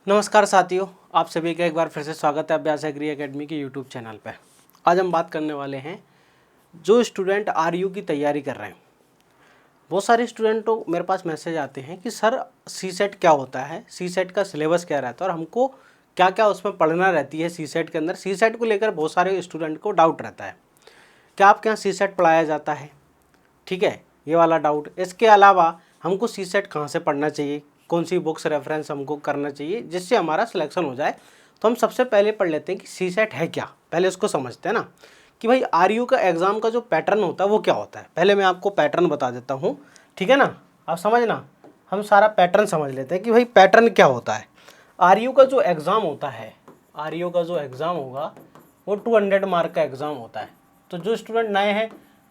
नमस्कार साथियों, आप सभी का एक बार फिर से स्वागत है अभ्यास एग्री एकेडमी के यूट्यूब चैनल पे। आज हम बात करने वाले हैं जो स्टूडेंट आरयू की तैयारी कर रहे हैं। बहुत सारे स्टूडेंटों मेरे पास मैसेज आते हैं कि सर सी सेट क्या होता है, सी सेट का सिलेबस क्या रहता है और हमको क्या क्या उसमें पढ़ना रहती है सी सेट के अंदर। सी सेट को लेकर बहुत सारे स्टूडेंट को डाउट रहता है, क्या आपके यहाँ सी सेट पढ़ाया जाता है? ठीक है, ये वाला डाउट। इसके अलावा हमको सी सेट कहाँ से पढ़ना चाहिए, कौन सी बुक्स रेफरेंस हमको करना चाहिए जिससे हमारा सिलेक्शन हो जाए। तो हम सबसे पहले पढ़ लेते हैं कि सी सेट है क्या, पहले इसको समझते हैं ना कि भाई आरयू का एग्ज़ाम का जो पैटर्न होता है वो क्या होता है। पहले मैं आपको पैटर्न बता देता हूँ, ठीक है ना, आप समझना। हम सारा पैटर्न समझ लेते हैं कि भाई पैटर्न क्या होता है। आरयू का जो एग्ज़ाम होता है, आरयू का जो एग्ज़ाम होगा वो 200 मार्क का एग्ज़ाम होता है। तो जो स्टूडेंट नए हैं,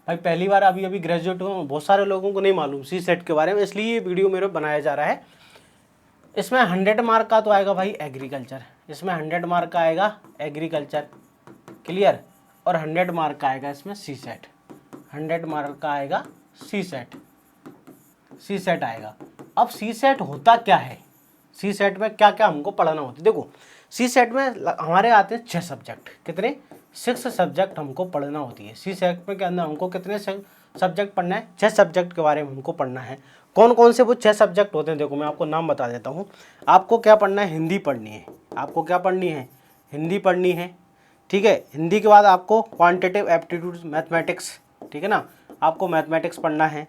भाई पहली बार अभी ग्रेजुएट हुए, बहुत सारे लोगों को नहीं मालूम सी सेट के बारे में, इसलिए ये वीडियो मेरे बनाया जा रहा है। इसमें 100 मार्क का तो आएगा भाई एग्रीकल्चर, इसमें 100 मार्क का आएगा एग्रीकल्चर, क्लियर। और 100 मार्क का आएगा इसमें सी सेट, 100 मार्क का आएगा सी सेट, सी सेट आएगा। अब सी सेट होता क्या है, सी सेट में क्या क्या हमको पढ़ना होता है। देखो सी सेट में हमारे आते हैं 6 सब्जेक्ट, कितने, 6 सब्जेक्ट हमको पढ़ना होती है। सी सेट में के अंदर हमको कितने सब्जेक्ट पढ़ना है, 6 सब्जेक्ट के बारे में हमको पढ़ना है। कौन कौन से वो 6 सब्जेक्ट होते हैं, देखो मैं आपको नाम बता देता हूँ। आपको क्या पढ़ना है, हिंदी पढ़नी है, आपको क्या पढ़नी है, हिंदी पढ़नी है, ठीक है। हिंदी के बाद आपको क्वांटिटेटिव एप्टीट्यूड मैथमेटिक्स, ठीक है ना, आपको मैथमेटिक्स पढ़ना है।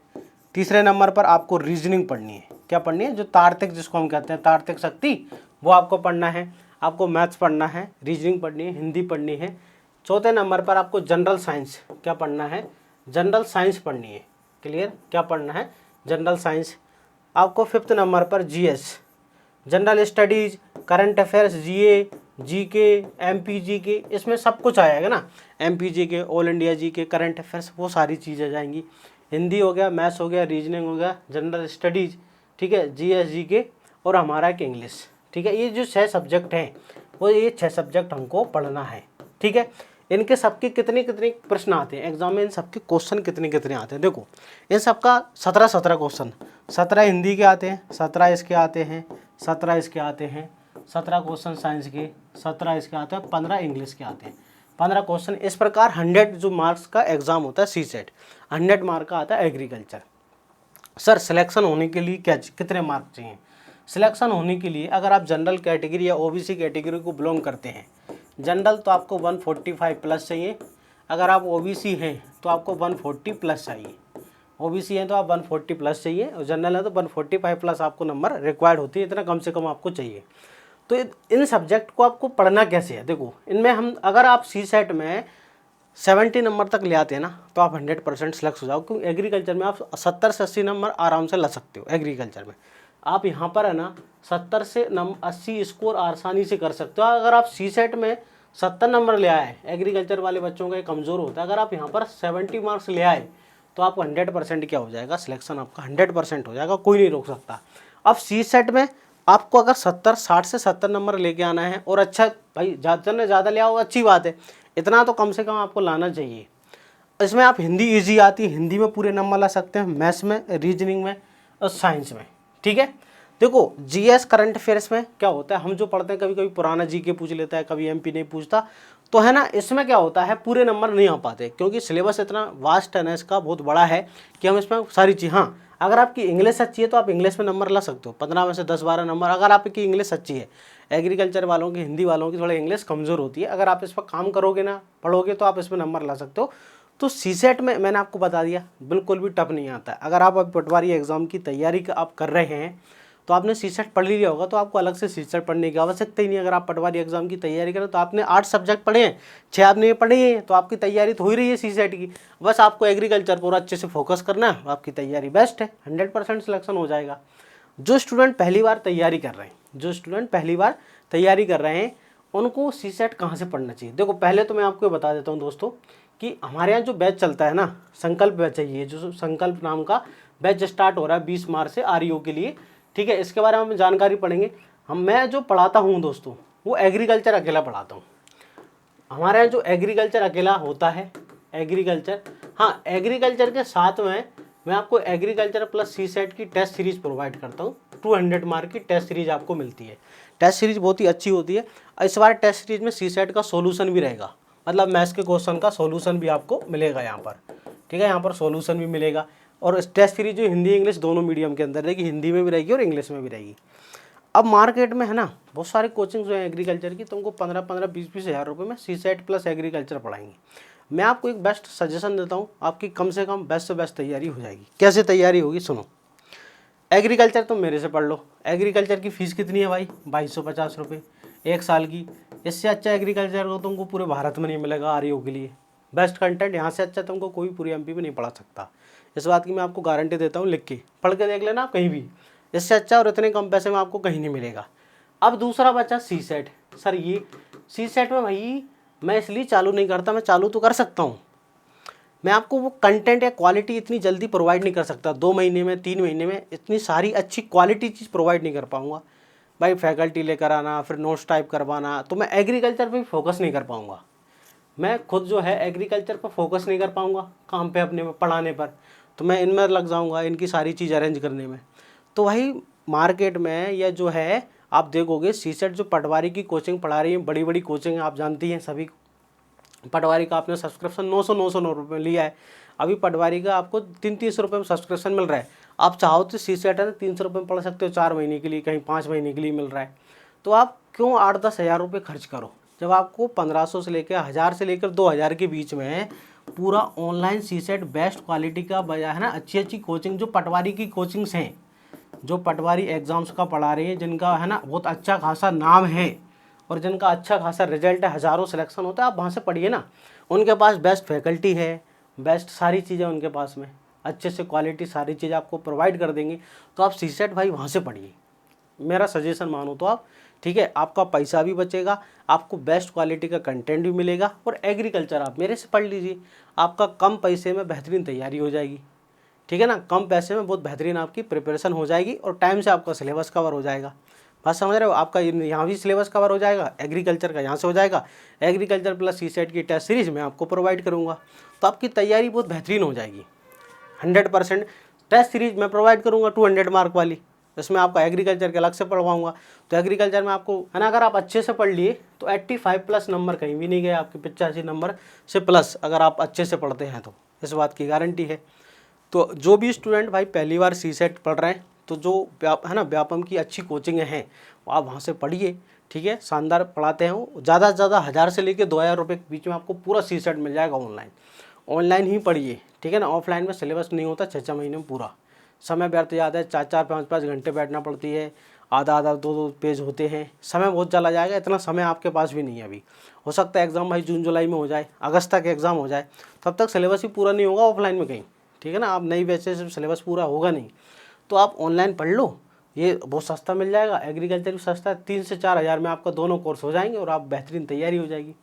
तीसरे नंबर पर आपको रीजनिंग पढ़नी है, क्या पढ़नी है, जो तार्किक जिसको हम कहते हैं तार्किक शक्ति, वो आपको पढ़ना है। आपको मैथ्स पढ़ना है, रीजनिंग पढ़नी है, हिंदी पढ़नी है। चौथे नंबर पर आपको जनरल साइंस क्या पढ़ना है, जनरल साइंस पढ़नी है, क्लियर, क्या पढ़ना है, जनरल साइंस। आपको 5th नंबर पर GS, general studies, current affairs, GA, GK, MPGK, इसमें सब कुछ आएगा ना, MPGK, all India GK, current affairs, वो सारी चीज़ें जाएंगी। हिंदी हो गया, मैथ्स हो गया, रीजनिंग हो गया, जनरल स्टडीज़, ठीक है, जीएस, जीके और हमारा एक इंग्लिश, ठीक है। ये जो 6 सब्जेक्ट हैं वो ये 6 सब्जेक्ट हमको पढ़ना है, ठीक है। इनके सबके कितने कितने प्रश्न आते हैं एग्जाम में, इन सबके क्वेश्चन कितने कितने आते हैं। देखो इन सबका 17 क्वेश्चन, 17 हिंदी के आते हैं, 17 इसके आते हैं, 17 इसके आते हैं, 17 क्वेश्चन साइंस के, 17 इसके आते हैं, 15 इंग्लिश के आते हैं, 15 क्वेश्चन। इस प्रकार 100 जो मार्क्स का एग्जाम होता है सी सेट, 100 मार्क का आता है एग्रीकल्चर। सर सिलेक्शन होने के लिए क्या कितने मार्क चाहिए? सिलेक्शन होने के लिए अगर आप जनरल कैटेगरी या ओबीसी कैटेगरी को बिलोंग करते हैं, जनरल तो आपको 145 प्लस चाहिए, अगर आप ओबीसी हैं तो आपको 140 प्लस चाहिए। ओबीसी हैं तो आप 140 प्लस चाहिए और जनरल है तो 145 प्लस आपको नंबर रिक्वायर्ड होती है, इतना कम से कम आपको चाहिए। तो इन सब्जेक्ट को आपको पढ़ना कैसे है, देखो इनमें हम अगर आप सी सेट में 70 नंबर तक ले आते हैं ना तो आप 100% सेलेक्ट हो जाओ, क्योंकि एग्रीकल्चर में आप 70 से 80 नंबर आराम से ला सकते हो। एग्रीकल्चर में आप यहाँ पर है ना 70 से 80 स्कोर आसानी से कर सकते हो। अगर आप सी सेट में 70 नंबर ले आए, एग्रीकल्चर वाले बच्चों का कमज़ोर होता है, अगर आप यहाँ पर 70 मार्क्स ले आए तो आपको 100% क्या हो जाएगा, सिलेक्शन आपका 100% हो जाएगा, कोई नहीं रोक सकता। अब सी सेट में आपको अगर 60 से 70 नंबर लेके आना है और अच्छा भाई ज़्यादा ने ज़्यादा ले आओ, अच्छी बात है, इतना तो कम से कम आपको लाना चाहिए। इसमें आप हिंदी ईजी आती है, हिंदी में पूरे नंबर ला सकते हैं, मैथ्स में, रीजनिंग में और साइंस में, ठीक है। देखो जीएस करंट अफेयर्स में क्या होता है, हम जो पढ़ते हैं कभी कभी पुराना जीके पूछ लेता है, कभी एमपी नहीं पूछता, तो है ना, इसमें क्या होता है पूरे नंबर नहीं आ पाते, क्योंकि सिलेबस इतना वास्ट है ना, इसका बहुत बड़ा है कि हम इसमें सारी चीज़, हाँ अगर आपकी इंग्लिश अच्छी है तो आप इंग्लिश में नंबर ला सकते हो, 15 में से 10-12 नंबर, अगर आपकी इंग्लिश अच्छी है। एग्रीकल्चर वालों की, हिंदी वालों की थोड़ा इंग्लिश कमज़ोर होती है, अगर आप इस पर काम करोगे ना, पढ़ोगे तो आप इसमें नंबर ला सकते हो। तो सी सेट में मैंने आपको बता दिया बिल्कुल भी टफ नहीं आता है। अगर आप अब पटवारी एग्ज़ाम की तैयारी आप कर रहे हैं तो आपने सी सेट पढ़ लिया होगा, तो आपको अलग से सी सेट पढ़ने की आवश्यकता ही नहीं। अगर आप पटवारी एग्जाम की तैयारी करें तो आपने 8 सब्जेक्ट पढ़े हैं, 6 आपने पढ़े हैं, तो आपकी तैयारी तो हो ही रही है सी सेट की। बस आपको एग्रीकल्चर पूरा अच्छे से फोकस करना है, आपकी तैयारी बेस्ट है, 100% सिलेक्शन हो जाएगा। जो स्टूडेंट पहली बार तैयारी कर रहे हैं, जो स्टूडेंट पहली बार तैयारी कर रहे हैं उनको सी सेट कहाँ से पढ़ना चाहिए। देखो पहले तो मैं आपको बता देता हूँ दोस्तों कि हमारे यहाँ जो बैच चलता है ना, संकल्प बैच है, ये जो संकल्प नाम का बैच स्टार्ट हो रहा है 20 मार्च से आरयू के लिए, ठीक है। इसके बारे में हम जानकारी पढ़ेंगे। मैं जो पढ़ाता हूँ दोस्तों वो एग्रीकल्चर अकेला पढ़ाता हूँ। हमारे यहाँ जो एग्रीकल्चर अकेला होता है, एग्रीकल्चर, हाँ एग्रीकल्चर के साथ में मैं आपको एग्रीकल्चर प्लस सी सेट की टेस्ट सीरीज प्रोवाइड करता हूँ 200 मार्क की टेस्ट सीरीज आपको मिलती है। टेस्ट सीरीज बहुत ही अच्छी होती है। इस बार टेस्ट सीरीज में सीसेट का सॉल्यूशन भी रहेगा, मतलब मैथ्स के क्वेश्चन का सॉल्यूशन भी आपको मिलेगा यहाँ पर, ठीक है। यहाँ पर सॉल्यूशन भी मिलेगा। और टेस्ट सीरीज जो हिंदी इंग्लिश दोनों मीडियम के अंदर रहेगी, हिंदी में भी रहेगी और इंग्लिश में भी रहेगी। अब मार्केट में है ना बहुत सारे कोचिंग जो है एग्रीकल्चर की, तुमको 15-15, 20-20 हज़ार रुपये में सीसेट प्लस एग्रीकल्चर पढ़ाएंगे। मैं आपको एक बेस्ट सजेशन देता हूँ, आपकी कम से कम बेस्ट से बेस्ट तैयारी हो जाएगी। कैसे तैयारी होगी सुनो। एग्रीकल्चर तुम मेरे से पढ़ लो। एग्रीकल्चर की फ़ीस कितनी है भाई? 2250 रुपये 1 साल की। इससे अच्छा एग्रीकल्चर को तुमको पूरे भारत में नहीं मिलेगा आरयू के लिए। बेस्ट कंटेंट यहाँ से अच्छा तुमको कोई पूरी एमपी में नहीं पढ़ा सकता। इस बात की मैं आपको गारंटी देता हूँ, लिख के पढ़ के देख लेना आप कहीं भी। इससे अच्छा और इतने कम पैसे में आपको कहीं नहीं मिलेगा। अब दूसरा बचा सी सेट। सर ये सी सेट में भाई मैं इसलिए चालू नहीं करता, मैं चालू तो कर सकता हूँ, मैं आपको वो कंटेंट या क्वालिटी इतनी जल्दी प्रोवाइड नहीं कर सकता। 2 महीने में 3 महीने में इतनी सारी अच्छी क्वालिटी चीज़ प्रोवाइड नहीं कर पाऊँगा भाई। फैकल्टी लेकर आना, फिर नोट्स टाइप करवाना, तो मैं एग्रीकल्चर पे फोकस नहीं कर पाऊँगा। मैं खुद जो है एग्रीकल्चर पर फोकस नहीं कर पाऊँगा काम पे अपने पढ़ाने पर, तो मैं इनमें लग जाऊँगा इनकी सारी चीज़ अरेंज करने में। तो भाई मार्केट में या जो है आप देखोगे सीसेट जो पटवारी की कोचिंग पढ़ा रही है, बड़ी बड़ी कोचिंग आप जानती हैं सभी। पटवारी का आपने सब्सक्रिप्शन 900 रुपये लिया है, अभी पटवारी का आपको 300 रुपये में सब्सक्रिप्शन मिल रहा है। आप चाहो तो सीसेट है 300 रुपये में पढ़ सकते हो, 4 महीने के लिए, कहीं 5 महीने के लिए मिल रहा है। तो आप क्यों 8-10 हज़ार रुपये खर्च करो, जब आपको 1500 से लेकर 1000 से लेकर 2000 के बीच में पूरा ऑनलाइन सीसेट बेस्ट क्वालिटी का बजा है ना। अच्छी अच्छी कोचिंग जो पटवारी की कोचिंग्स हैं, जो पटवारी एग्ज़ाम्स का पढ़ा रही है, जिनका है ना बहुत अच्छा खासा नाम है और जिनका अच्छा खासा रिजल्ट है, हज़ारों सिलेक्शन होता है, आप वहाँ से पढ़िए ना। उनके पास बेस्ट फैकल्टी है, बेस्ट सारी चीज़ें उनके पास में, अच्छे से क्वालिटी सारी चीज़ आपको प्रोवाइड कर देंगे। तो आप सीसेट भाई वहाँ से पढ़िए, मेरा सजेशन मानो तो आप, ठीक है। आपका पैसा भी बचेगा, आपको बेस्ट क्वालिटी का कंटेंट भी मिलेगा। और एग्रीकल्चर आप मेरे से पढ़ लीजिए, आपका कम पैसे में बेहतरीन तैयारी हो जाएगी, ठीक है ना। कम पैसे में बहुत बेहतरीन आपकी प्रिपरेशन हो जाएगी और टाइम से आपका सिलेबस कवर हो जाएगा। बात समझ रहे हो? आपका यहाँ भी सिलेबस कवर हो जाएगा, एग्रीकल्चर का यहाँ से हो जाएगा। एग्रीकल्चर प्लस सीसेट की टेस्ट सीरीज मैं आपको प्रोवाइड करूँगा, तो आपकी तैयारी बहुत बेहतरीन हो जाएगी। 100% टेस्ट सीरीज मैं प्रोवाइड करूँगा 200 मार्क वाली, इसमें आपका एग्रीकल्चर के अलग से पढ़वाऊँगा। तो एग्रीकल्चर में आपको है ना, अगर आप अच्छे से पढ़ लिए तो 85+ नंबर कहीं भी नहीं गए आपके, 85 नंबर से प्लस अगर आप अच्छे से पढ़ते हैं तो, इस बात की गारंटी है। तो जो भी स्टूडेंट भाई पहली बार सीसेट पढ़ रहे हैं, तो जो है ना व्यापम की अच्छी कोचिंग हैं आप वहाँ से पढ़िए, ठीक है। शानदार पढ़ाते हैं, ज़्यादा से ज़्यादा 1000 से लेकर 2000 रुपये के बीच में आपको पूरा सीसेट मिल जाएगा ऑनलाइन। ऑनलाइन ही पढ़िए, ठीक है ना। ऑफलाइन में सिलेबस नहीं होता 6-6 महीने में पूरा, समय व्यर्थ ज़्यादा है, 4-4, 5-5 घंटे बैठना पड़ती है, आधा 2-2 पेज होते हैं, समय बहुत चला जाएगा। इतना समय आपके पास भी नहीं है अभी। हो सकता है एग्ज़ाम भाई जून जुलाई में हो जाए, अगस्त तक एग्ज़ाम हो जाए, तब तक सिलेबस ही पूरा नहीं होगा ऑफलाइन में कहीं, ठीक है ना। आप नई बैच से सिलेबस पूरा होगा नहीं, तो आप ऑनलाइन पढ़ लो, ये बहुत सस्ता मिल जाएगा। एग्रीकल्चर भी सस्ता है, 3 से 4 हज़ार में आपका दोनों कोर्स हो जाएंगे और आप बेहतरीन तैयारी हो जाएगी।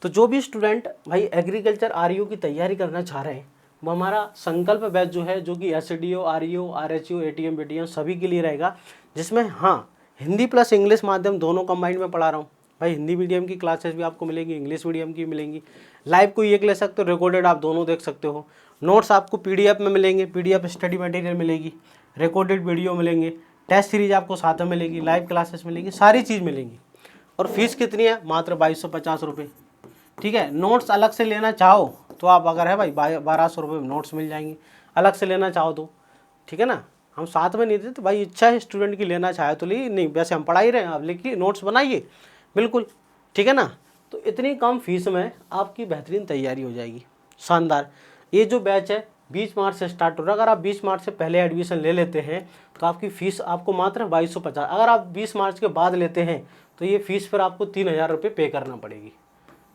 तो जो भी स्टूडेंट भाई एग्रीकल्चर आरयू की तैयारी करना चाह रहे हैं, वो हमारा संकल्प बैच जो है, जो कि एसडीओ, आरयू, आरएचयू, एटीएम, बीटीएम सभी के लिए रहेगा, जिसमें हाँ हिंदी प्लस इंग्लिश माध्यम दोनों कंबाइंड में पढ़ा रहा हूँ भाई। हिंदी मीडियम की क्लासेस भी आपको मिलेंगी, इंग्लिश मीडियम की मिलेंगी। लाइव कोई एक ले सकते हो, रिकॉर्डेड आप दोनों देख सकते हो। नोट्स आपको पीडीएफ में मिलेंगे, पीडीएफ स्टडी मटेरियल मिलेगी, रिकॉर्डेड वीडियो मिलेंगे, टेस्ट सीरीज आपको साथ में मिलेगी, लाइव क्लासेस मिलेंगी, सारी चीज़ मिलेंगी। और फीस कितनी है? मात्र 2250 रुपये, ठीक है। नोट्स अलग से लेना चाहो तो आप अगर है भाई 1200 रुपये में नोट्स मिल जाएंगे, अलग से लेना चाहो तो, ठीक है ना। हम साथ में नहीं देते, तो भाई इच्छा है स्टूडेंट की लेना चाहे तो ली, नहीं वैसे हम पढ़ा ही रहे हैं, आप लिखिए नोट्स बनाइए, बिल्कुल, ठीक है ना। तो इतनी कम फीस में आपकी बेहतरीन तैयारी हो जाएगी, शानदार। ये जो बैच है 20 मार्च से स्टार्ट हो रहा है। अगर आप 20 मार्च से पहले एडमिशन ले लेते हैं तो आपकी फ़ीस आपको मात्र 2250। अगर आप 20 मार्च के बाद लेते हैं तो ये फ़ीस फिर आपको 3000 रुपये पे करना पड़ेगी,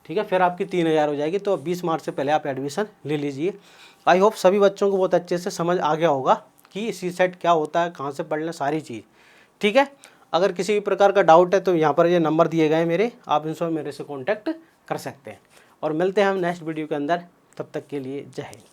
ठीक है। फिर आपकी 3000 हो जाएगी। तो 20 मार्च से पहले आप एडमिशन ले लीजिए। आई होप सभी बच्चों को बहुत अच्छे से समझ आ गया होगा कि सीसेट क्या होता है, कहाँ से पढ़ना, सारी चीज़, ठीक है। अगर किसी भी प्रकार का डाउट है तो यहाँ पर ये नंबर दिए गए मेरे, आप इनसे मेरे से कॉन्टैक्ट कर सकते हैं। और मिलते हैं हम नेक्स्ट वीडियो के अंदर, तब तक के लिए जय हिंद।